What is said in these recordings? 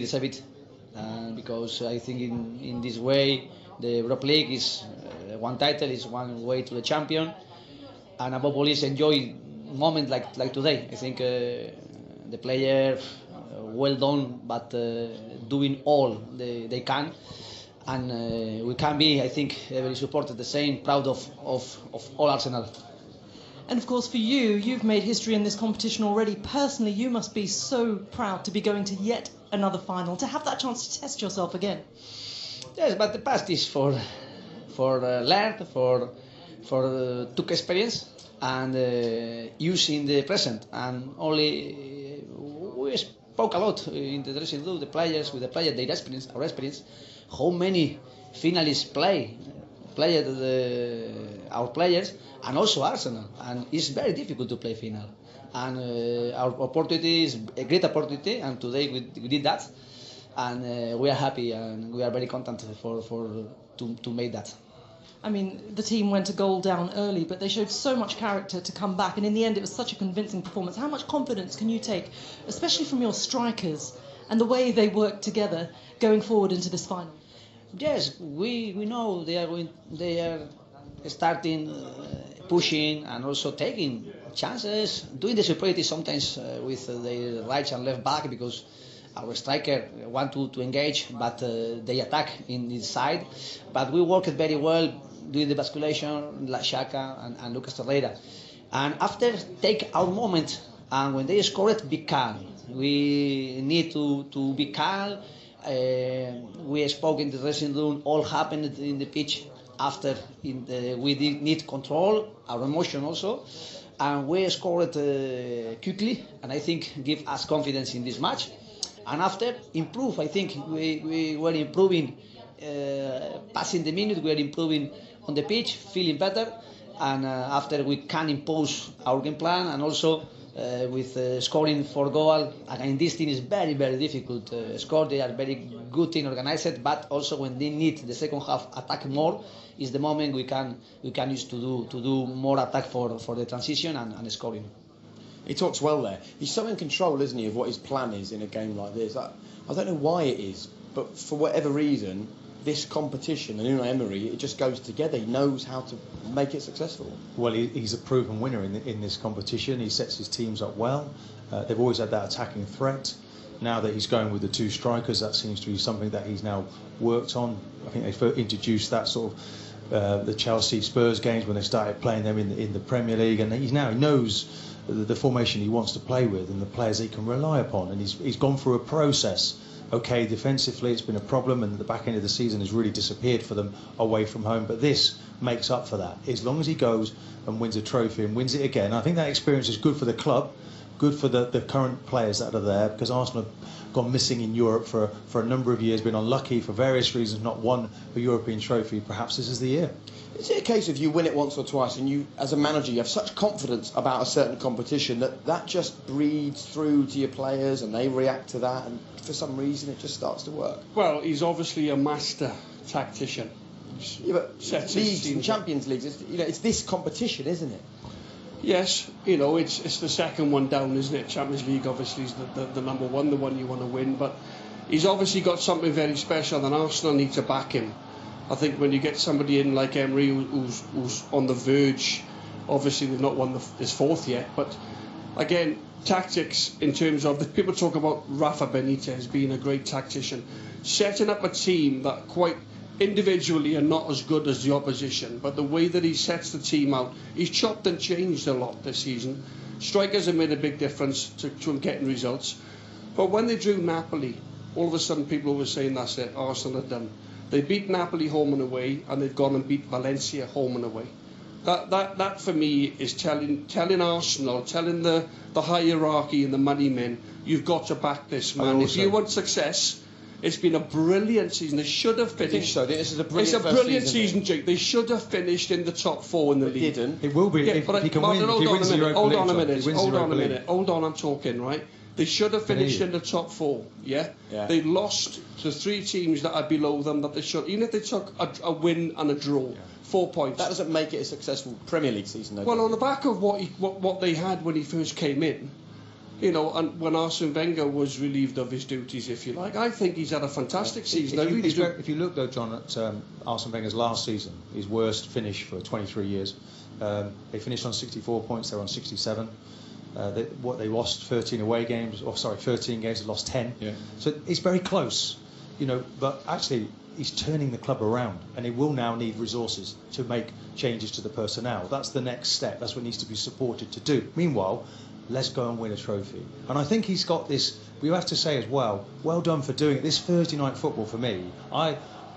a bit, because I think in this way the Europa League is one title is one way to the champion, and above all is enjoy moment like today. I think the player well done, but doing all they can, and we can be, I think, very supported the same, proud of all Arsenal. And of course, for you, you've made history in this competition already. Personally, you must be so proud to be going to yet another final, to have that chance to test yourself again. Yes, but the past is for learn, took experience, and using the present. And only we spoke a lot in the dressing room, the players with the players, their experience, our experience, how many finalists played our players, and also Arsenal, and it's very difficult to play final. And our opportunity is a great opportunity, and today we did that, and we are happy and we are very content to make that. I mean, the team went a goal down early, but they showed so much character to come back, and in the end it was such a convincing performance. How much confidence can you take, especially from your strikers and the way they work together going forward into this final? Yes, we know they are starting pushing and also taking chances, doing the superiority sometimes with the right and left back, because our striker want to engage, but they attack in this side. But we worked very well doing the basculation, like Xhaka and Lucas Torreira. And after take our moment, and when they score it, be calm. We need to be calm. We spoke in the dressing room, all happened in the pitch after we did need control, our emotion also, and we scored quickly, and I think give us confidence in this match. And after improve, I think we were improving, passing the minute, we were improving on the pitch, feeling better, and after we can impose our game plan, and also with scoring 4 goals. Again, this team is very, very difficult to score. They are very good team organized, but also when they need the second half attack more, is the moment we can use to do more attack for the transition and scoring. He talks well there. He's so in control, isn't he, of what his plan is in a game like this. I don't know why it is, but for whatever reason, this competition and Unai Emery, it just goes together. He knows how to make it successful. Well, he's a proven winner in this competition. He sets his teams up well. They've always had that attacking threat. Now that he's going with the two strikers, that seems to be something that he's now worked on. I think they've introduced that sort of the Chelsea Spurs games when they started playing them in the Premier League, and he knows the formation he wants to play with and the players he can rely upon, and he's gone through a process. Okay, defensively it's been a problem, and the back end of the season has really disappeared for them away from home, but this makes up for that. As long as he goes and wins a trophy and wins it again, I think that experience is good for the club, good for the current players that are there, because Arsenal have gone missing in Europe for a number of years, been unlucky for various reasons, not won a European trophy. Perhaps this is the year. Is it a case of you win it once or twice and you, as a manager, you have such confidence about a certain competition that just breeds through to your players and they react to that, and for some reason it just starts to work? Well, he's obviously a master tactician. Yeah, but leagues and Champions Leagues, it's this competition, isn't it? Yes, it's the second one down, isn't it? Champions League obviously is the number one, the one you want to win, but he's obviously got something very special, and Arsenal need to back him. I think when you get somebody in like Emery who's on the verge, obviously they've not won his fourth yet, but again, tactics in terms of, the people talk about Rafa Benitez being a great tactician, setting up a team that quite individually are not as good as the opposition, but the way that he sets the team out, he's chopped and changed a lot this season. Strikers have made a big difference to him getting results, but when they drew Napoli, all of a sudden people were saying that's it, Arsenal are done. They beat Napoli home and away, and they've gone and beat Valencia home and away. That for me is telling Arsenal, telling the hierarchy and the money men, you've got to back this man. If you want success, it's been a brilliant season. They should have finished. I think so. This is a brilliant, it's a brilliant season, Jake. They should have finished in the top 4 in the league. Didn't. It will be, yeah, if but he can win. If he wins the Europa Hold League, on a minute. Hold on a minute. Hold on, I'm talking, right? They should have finished in the top 4, yeah? They lost to 3 teams that are below them that they should. Even if they took a win and a draw, 4 points. That doesn't make it a successful Premier League season, though. Well, on the back of what they had when he first came in, You know, and when Arsene Wenger was relieved of his duties, if you like, I think he's had a fantastic season. If you look, though, John, at Arsene Wenger's last season, his worst finish for 23 years, they finished on 64 points, they're on 67. They lost 13 away games, 13 games, they lost 10. Yeah. So it's very close, you know, but actually he's turning the club around, and he will now need resources to make changes to the personnel. That's the next step, that's what needs to be supported to do. Meanwhile, let's go and win a trophy. And I think he's got this, we have to say as well done for doing it. This Thursday night football for me,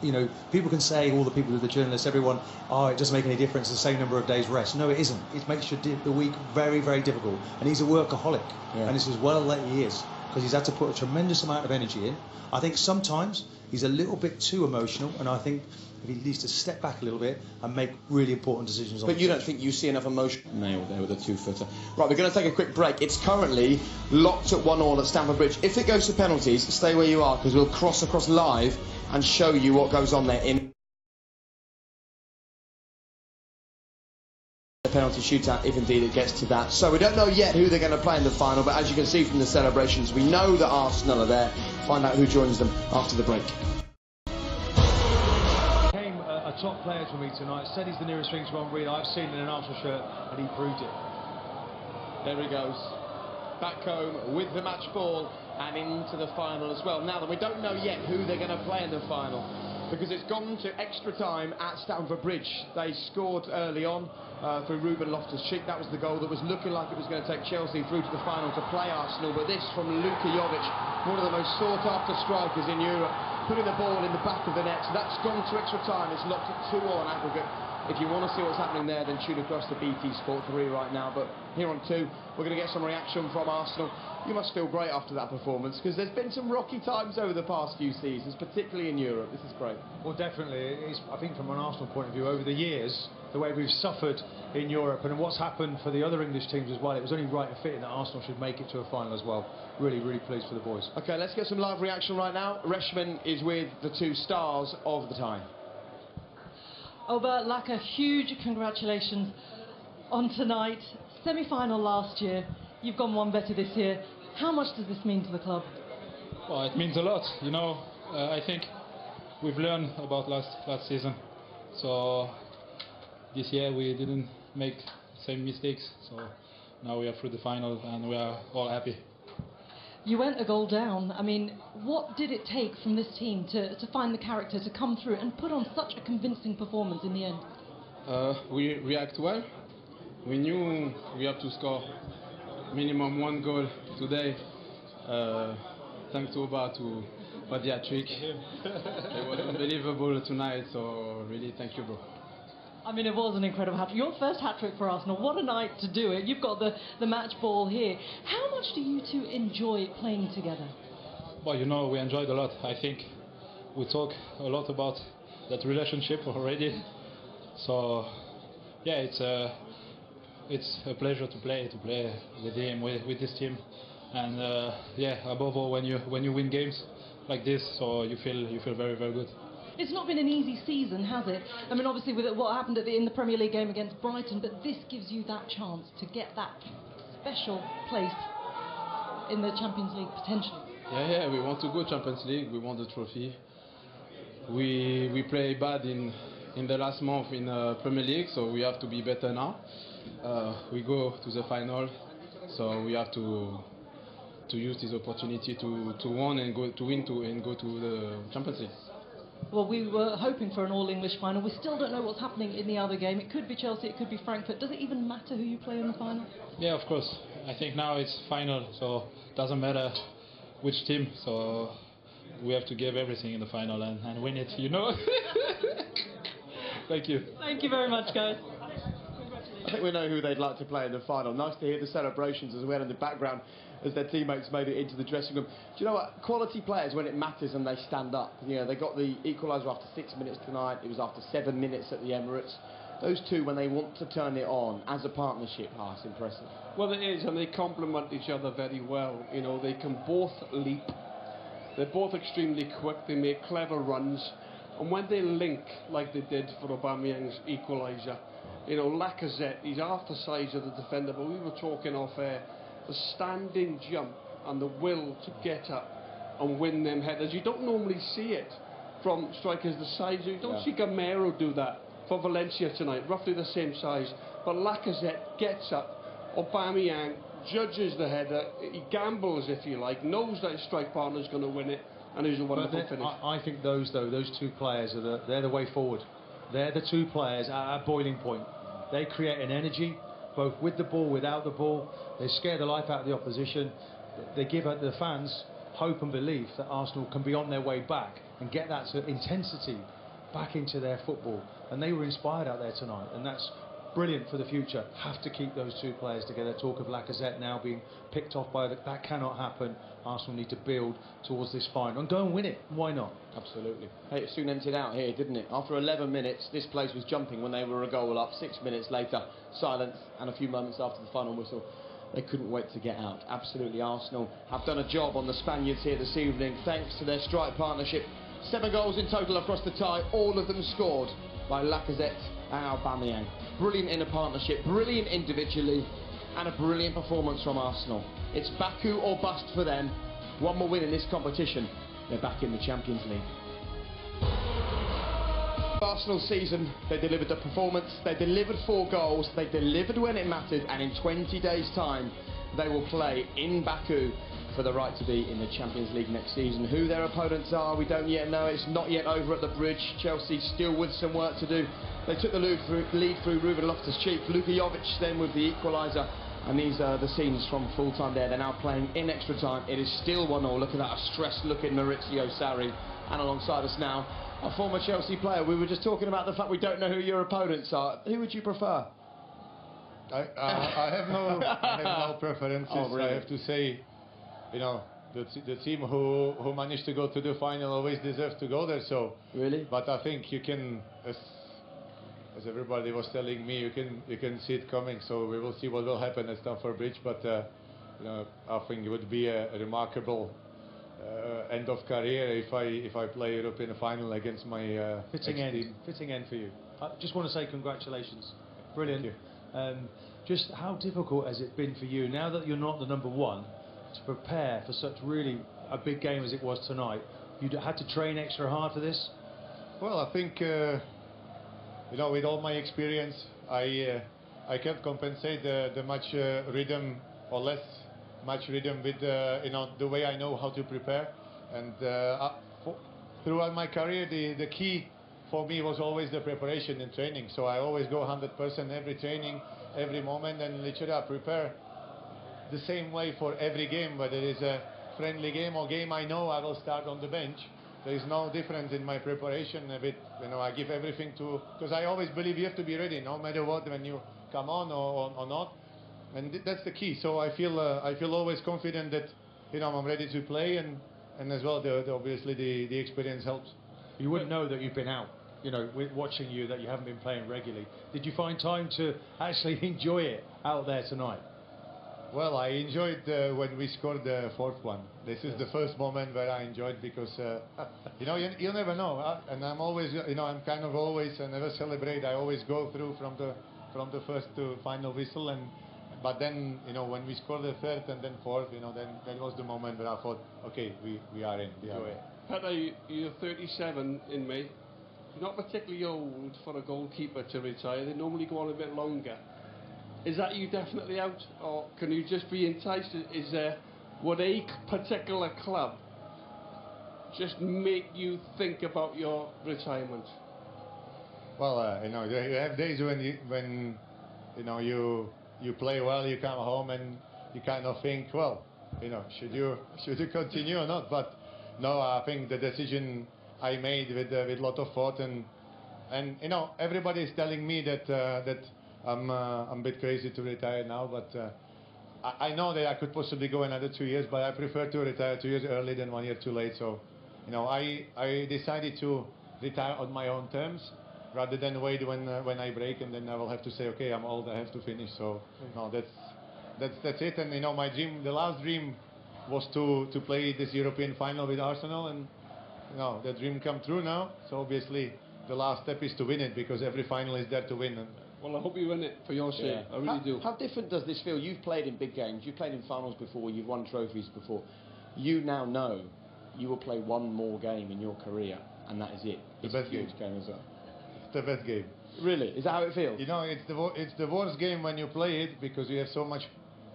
you know, people can say, all the people, the journalists, everyone, it doesn't make any difference, the same number of days rest. No, it isn't. It makes the week very, very difficult. And he's a workaholic. Yeah. And it's as well that he is, because he's had to put a tremendous amount of energy in. I think sometimes he's a little bit too emotional, and I think he needs to step back a little bit and make really important decisions. But you don't think you see enough emotion? Nailed there with a 2-footer. Right, we're going to take a quick break. It's currently locked at 1-1 at Stamford Bridge. If it goes to penalties, stay where you are, because we'll cross across live and show you what goes on there in the penalty shootout, if indeed it gets to that. So we don't know yet who they're going to play in the final, but as you can see from the celebrations, we know that Arsenal are there. Find out who joins them after the break. A top player for me tonight. Said he's the nearest thing to Henry I've seen in an Arsenal shirt, and he proved it. There he goes, back home with the match ball and into the final as well. Now that we don't know yet who they're going to play in the final, because it's gone to extra time at Stamford Bridge. They scored early on through Ruben Loftus-Cheek. That was the goal that was looking like it was going to take Chelsea through to the final to play Arsenal. But this from Luka Jovic, one of the most sought-after strikers in Europe, putting the ball in the back of the net. So that's gone to extra time. It's locked at 2-2 on aggregate. If you want to see what's happening there, then tune across to BT Sport 3 right now. But here on 2, we're going to get some reaction from Arsenal. You must feel great after that performance, because there's been some rocky times over the past few seasons, particularly in Europe. This is great. Well, definitely. I think from an Arsenal point of view, over the years, the way we've suffered in Europe and what's happened for the other English teams as well, it was only right and fitting that Arsenal should make it to a final as well. Really, really pleased for the boys. OK, let's get some live reaction right now. Reshman is with the 2 stars of the time. Oba, Laka, huge congratulations on tonight. Semi-final last year. You've gone one better this year. How much does this mean to the club? Well, it means a lot. You know, I think we've learned about last season. So this year we didn't make the same mistakes. So now we are through the final and we are all happy. You went a goal down. I mean, what did it take from this team to find the character to come through and put on such a convincing performance in the end? We react well. We knew we have to score minimum 1 goal today. Thanks to Oba for the hat-trick. It was unbelievable tonight, so really thank you, bro. I mean, it was an incredible hat-trick. Your first hat-trick for Arsenal. What a night to do it. You've got the match ball here. How much do you two enjoy playing together? Well, you know, we enjoyed a lot. I think we talk a lot about that relationship already. So, yeah, it's a pleasure to play with him, with this team. And yeah, above all, when you win games like this, so you feel very, very good. It's not been an easy season, has it? I mean, obviously with what happened in the Premier League game against Brighton, but this gives you that chance to get that special place in the Champions League, potentially. Yeah, we want to go Champions League, we want the trophy. We play bad in the last month in Premier League, so we have to be better now. We go to the final, so we have to use this opportunity to win and go to the Champions League. Well, we were hoping for an all-English final. We still don't know what's happening in the other game. It could be Chelsea, it could be Frankfurt. Does it even matter who you play in the final? Yeah, of course. I think now it's final, so it doesn't matter which team. So we have to give everything in the final and win it, you know. Thank you. Thank you very much, guys. I think we know who they'd like to play in the final. Nice to hear the celebrations as well in the background as their teammates made it into the dressing room. Do you know what? Quality players, when it matters and they stand up. You know, they got the equaliser after 6 minutes tonight. It was after 7 minutes at the Emirates. Those two, when they want to turn it on as a partnership, it's impressive. Well, it is, and they complement each other very well. You know, they can both leap. They're both extremely quick. They make clever runs. And when they link, like they did for Aubameyang's equaliser, you know, Lacazette, he's half the size of the defender, but we were talking off air. the standing jump and the will to get up and win them headers. You don't normally see it from strikers the size. You don't see Gamero do that for Valencia tonight, roughly the same size. But Lacazette gets up, Aubameyang judges the header, he gambles if you like, knows that his strike partner's going to win it, and it was a wonderful finish. I think those two players they're the way forward. They're the two players at a boiling point. They create an energy, both with the ball, without the ball. They scare the life out of the opposition. They give the fans hope and belief that Arsenal can be on their way back and get that sort of intensity back into their football. And they were inspired out there tonight, and that's brilliant for the future. Have to keep those two players together. Talk of Lacazette now being picked off by that cannot happen. Arsenal need to build towards this final and go and win it. Why not? Absolutely. Hey, it soon emptied out here, didn't it? After 11 minutes, this place was jumping when they were a goal up. 6 minutes later, silence, and a few moments after the final whistle, they couldn't wait to get out. Absolutely, Arsenal have done a job on the Spaniards here this evening, thanks to their strike partnership. 7 goals in total across the tie, all of them scored by Lacazette and Aubameyang. Brilliant in a partnership, brilliant individually, and a brilliant performance from Arsenal. It's Baku or bust for them. One more win in this competition, they're back in the Champions League. Arsenal season, they delivered the performance, they delivered 4 goals, they delivered when it mattered, and in 20 days' time, they will play in Baku for the right to be in the Champions League next season. Who their opponents are, we don't yet know. It's not yet over at the Bridge. Chelsea still with some work to do. They took the lead through Ruben Loftus-Cheek. Luka Jovic then with the equaliser. And these are the scenes from full time there. They're now playing in extra time. It is still 1-0. Look at that, a stressed looking Maurizio Sarri. And alongside us now, a former Chelsea player. We were just talking about the fact we don't know who your opponents are. Who would you prefer? I have no preferences. Oh, really? I have to say, you know, the team who managed to go to the final always deserves to go there. So Really? but I think you can, as everybody was telling me, you can see it coming. So we will see what will happen at Stamford Bridge. But you know, I think it would be a remarkable end of career if I play European final against my Fitting ex-team. end for you. I just want to say congratulations. Brilliant. Thank Just how difficult has it been for you, now that you're not the number one, to prepare for such really a big game as it was tonight? You had to train extra hard for this? Well, I think you know, with all my experience, I can compensate the much rhythm or less much rhythm with you know, the way I know how to prepare. And throughout my career, the key for me was always the preparation and training. So I always go 100% every training, every moment, and literally I prepare the same way for every game, whether it is a friendly game or game I know I will start on the bench. There is no difference in my preparation a bit. You know, I give everything to, because I always believe you have to be ready no matter what when you come on or not, and that's the key. So I feel always confident that, you know, I'm ready to play, and as well obviously the experience helps. You wouldn't know that you've been out, you know, watching you, that you haven't been playing regularly. Did you find time to actually enjoy it out there tonight? Well, I enjoyed when we scored the 4th one. This is the first moment where I enjoyed, because you know, you never know, and I'm always, you know, I'm kind of always, I never celebrate. I always go through from the first to final whistle, but then, you know, when we scored the 3rd and then 4th, you know, then that was the moment where I thought, okay, we are in. Petter, you're 37 in May. You're not particularly old for a goalkeeper to retire. They normally go on a bit longer. Is that you definitely out, or can you just be enticed? Would a particular club just make you think about your retirement? Well, you know, you have days when you know, you play well, you come home and you kind of think, well, you know, should you continue or not? But no, I think the decision I made with a lot of thought, and you know, everybody is telling me that I'm a bit crazy to retire now, but I know that I could possibly go another 2 years, but I prefer to retire 2 years early than 1 year too late. So, you know, I decided to retire on my own terms rather than wait when I break, and then I will have to say, okay, I'm old, I have to finish. So, no, that's it. And you know, my dream, the last dream, was to play this European final with Arsenal, and you know, that dream come true now. So obviously, the last step is to win it, because every final is there to win. And Well, I hope you win it for your sake. I really do. How different does this feel? You've played in big games, you've played in finals before, you've won trophies before. You now know you will play one more game in your career, and that is it. The best game as well. It's the best game. Really? Is that how it feels? You know, it's the worst game when you play it because you have so much,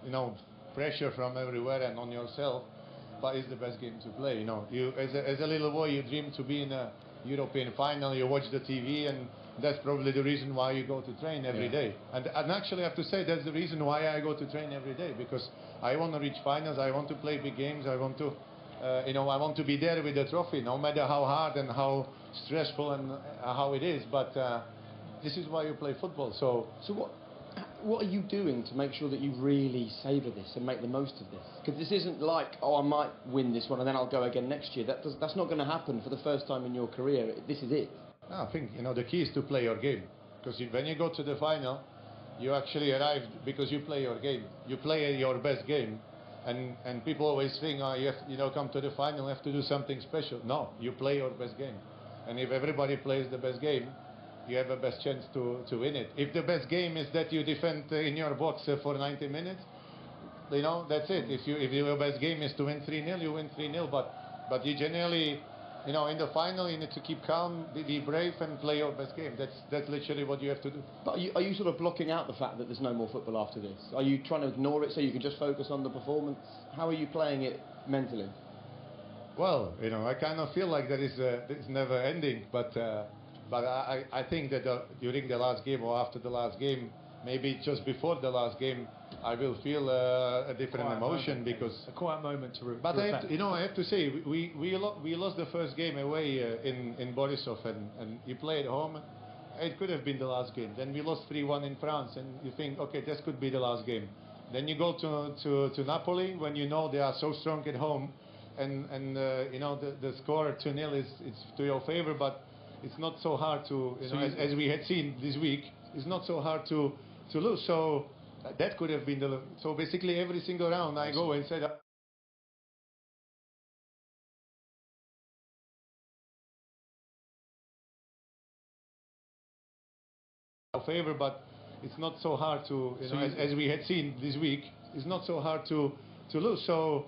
you know, pressure from everywhere and on yourself. But it's the best game to play. You know, you as a little boy, you dream to be in a European final. You watch the TV, and that's probably the reason why you go to train every day. And actually, I have to say that's the reason why I go to train every day, because I want to reach finals. I want to play big games. I want to, you know, I want to be there with the trophy, no matter how hard and how stressful and how it is. But this is why you play football. So what are you doing to make sure that you really savour this and make the most of this? Because this isn't like, oh, I might win this one and then I'll go again next year. That's not going to happen for the first time in your career. This is it. I think, you know, the key is to play your game. Because when you go to the final, you actually arrive because you play your game. You play your best game. And people always think, oh, you have, you know, come to the final, you have to do something special. No, you play your best game. And if everybody plays the best game, you have a best chance to win it. If the best game is that you defend in your box for 90 minutes, you know, that's it. If your best game is to win 3-0, you win 3-0. But you generally, you know, in the final, you need to keep calm, be brave, and play your best game. That's literally what you have to do. But are you sort of blocking out the fact that there's no more football after this? Are you trying to ignore it so you can just focus on the performance? How are you playing it mentally? Well, you know, I kind of feel like it's never ending, but I think that during the last game or after the last game, maybe just before the last game, I will feel a different emotion because a quiet moment to. But I have to say, we lost the first game away in Borisov, and you play at home. It could have been the last game. Then we lost 3-1 in France, and you think, okay, this could be the last game. Then you go to Napoli when you know they are so strong at home, and you know the score 2-0 is to your favor, but it's not so hard to, you know, as we had seen this week, it's not so hard to lose. So that could have been so basically every single round I go and say that favor, but it's not so hard to, you know, as we had seen this week, it's not so hard to lose. So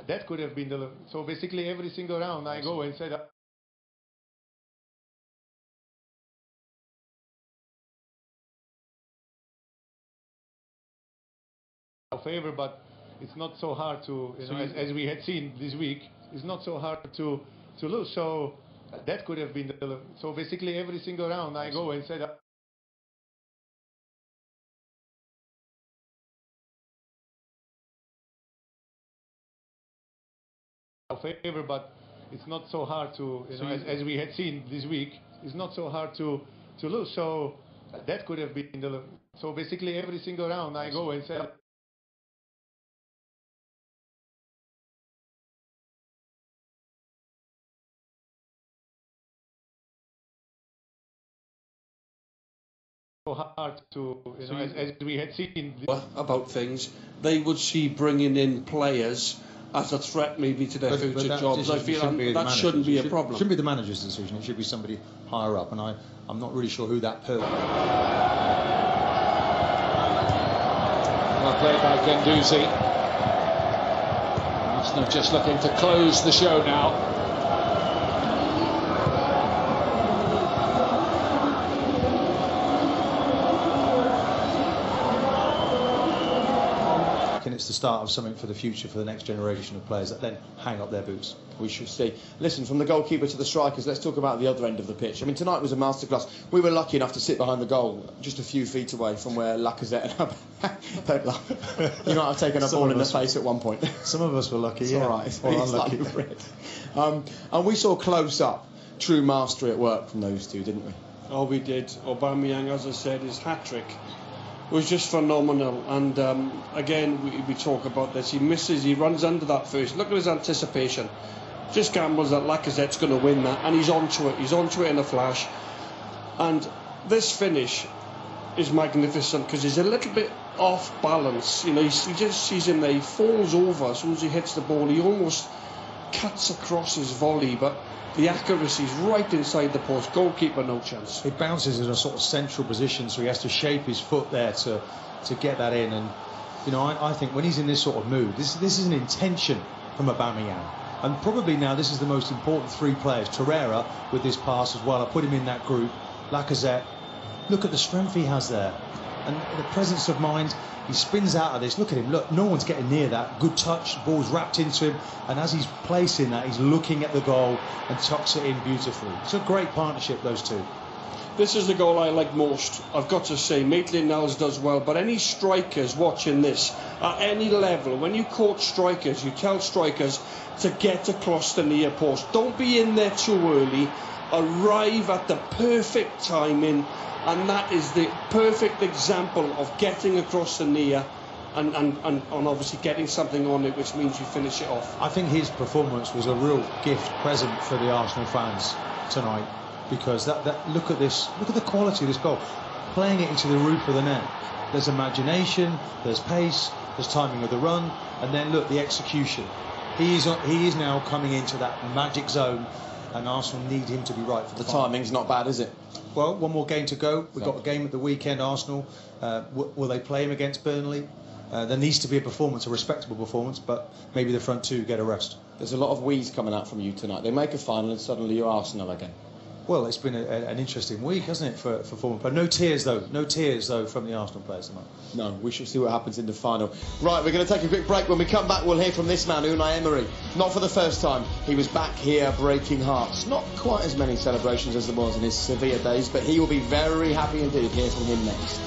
that could have been so basically every single round I go and say that favor, but it's not so hard to, you know, as we had seen this week, it's not so hard to lose. So that could have been so basically every single round I go and say that favor, but it's not so hard to, you know, as we had seen this week, it's not so hard to lose. So that could have been so basically every single round I go and say so hard to, you know, as we had seen about things, they would see bringing in players as a threat maybe to their future jobs. I feel that shouldn't be a problem. It shouldn't be the manager's decision. It should be somebody higher up, and I'm not really sure who that person. Well played by Guendouzi. Arsenal just looking to close the show now. And it's the start of something for the future for the next generation of players that then hang up their boots. We should see. Listen, from the goalkeeper to the strikers, let's talk about the other end of the pitch. I mean, tonight was a masterclass. We were lucky enough to sit behind the goal, just a few feet away from where Lacazette and don't laugh. You might have taken a ball in the face at one point. Some of us were lucky, it's yeah. all right. It's unlucky. And we saw close up true mastery at work from those two, didn't we? Oh, we did. Aubameyang, as I said, his hat-trick was just phenomenal. And again, we talk about this. He misses, he runs under that first. Look at his anticipation. Just gambles that Lacazette's going to win that, and he's onto it. He's onto it in a flash. And this finish is magnificent because he's a little bit off balance. You know, he just sees him there. He falls over as soon as he hits the ball. He almost cuts across his volley, but the accuracy's right inside the post. Goalkeeper, no chance. It bounces in a sort of central position, so he has to shape his foot there to get that in. And you know, I think when he's in this sort of mood, this is an intention from Aubameyang. And probably now this is the most important three players. Torreira with this pass as well. I put him in that group. Lacazette. Look at the strength he has there, and the presence of mind. He spins out of this. Look at him. Look, no one's getting near that. Good touch. The ball's wrapped into him. And as he's placing that, he's looking at the goal and tucks it in beautifully. It's a great partnership, those two. This is the goal I like most, I've got to say. Maitland-Niles does well, but any strikers watching this at any level, when you coach strikers, you tell strikers to get across the near post. Don't be in there too early. Arrive at the perfect timing, and that is the perfect example of getting across the near and obviously getting something on it, which means you finish it off. I think his performance was a real gift present for the Arsenal fans tonight, because that look at this, look at the quality of this goal, playing it into the roof of the net. There's imagination, there's pace, there's timing of the run, and then look, the execution. He is now coming into that magic zone, and Arsenal need him to be right for the final. Timing's not bad, is it? Well, one more game to go. We've got a game at the weekend, Arsenal. Will they play him against Burnley? There needs to be a performance, a respectable performance, but maybe the front two get a rest. There's a lot of wheeze coming out from you tonight. They make a final and suddenly you're Arsenal again. Well, it's been an interesting week, hasn't it, for former players? No tears though from the Arsenal players tonight. No, we shall see what happens in the final. Right, we're going to take a quick break. When we come back, we'll hear from this man, Unai Emery. Not for the first time. He was back here breaking hearts. Not quite as many celebrations as there was in his Sevilla days, but he will be very happy indeed. Hear from him next.